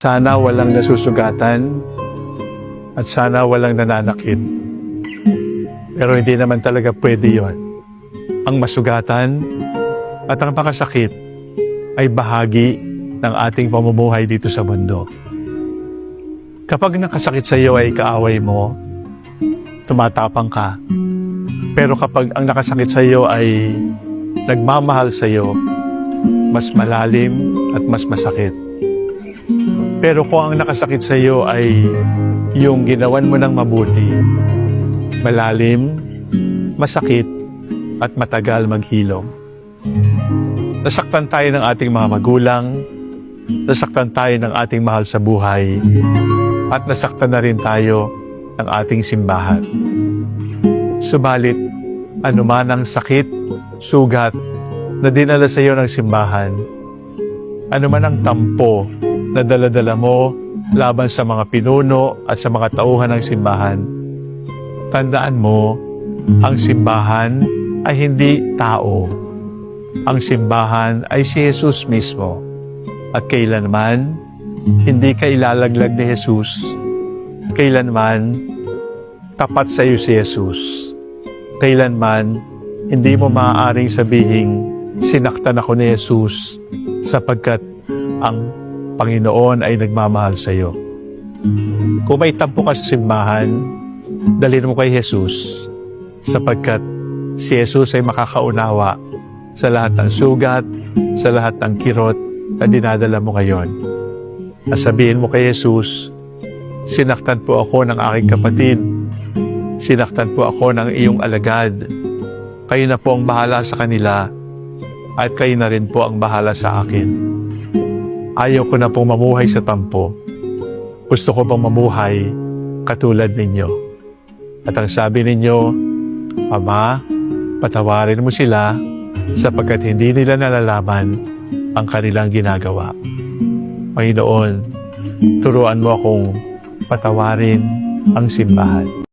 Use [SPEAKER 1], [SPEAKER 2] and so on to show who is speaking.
[SPEAKER 1] Sana walang nasusugatan at sana walang nananakit. Pero hindi naman talaga pwede yon. Ang masugatan at ang pakasakit ay bahagi ng ating pamumuhay dito sa mundo. Kapag nakasakit sa iyo ay kaaway mo, tumatapang ka. Pero kapag ang nakasakit sa iyo ay nagmamahal sa iyo, mas malalim at mas masakit. Pero kung ang nakasakit sa iyo ay yung ginawan mo ng mabuti, malalim, masakit, at matagal maghilom. Nasaktan tayo ng ating mga magulang, nasaktan tayo ng ating mahal sa buhay, at nasaktan na rin tayo ng ating simbahan. Subalit, anuman ang sakit, sugat na dinala sa iyo ng simbahan, anuman ang tampo na dala-dala mo laban sa mga pinuno at sa mga tauhan ng simbahan, tandaan mo, ang simbahan ay hindi tao. Ang simbahan ay si Jesus mismo. At kailanman, hindi ka ilalaglag ni Jesus. Kailanman, tapat sa iyo si Jesus. Kailanman, hindi mo maaaring sabihing, sinaktan ako ni Jesus sapagkat ang Panginoon ay nagmamahal sa iyo. Kung may tampo ka sa simbahan, dalhin mo kay Jesus sapagkat si Jesus ay makakaunawa sa lahat ng sugat, sa lahat ng kirot na dinadala mo ngayon. At sabihin mo kay Jesus, sinaktan po ako ng aking kapatid, sinaktan po ako ng iyong alagad, kayo na po ang bahala sa kanila at kayo na rin po ang bahala sa akin. Ayaw ko na pong mamuhay sa tampo. Gusto ko pong mamuhay katulad ninyo. At ang sabi ninyo, Ama, patawarin mo sila sapagkat hindi nila nalalaman ang kanilang ginagawa. Panginoon, turuan mo akong patawarin ang simbahan.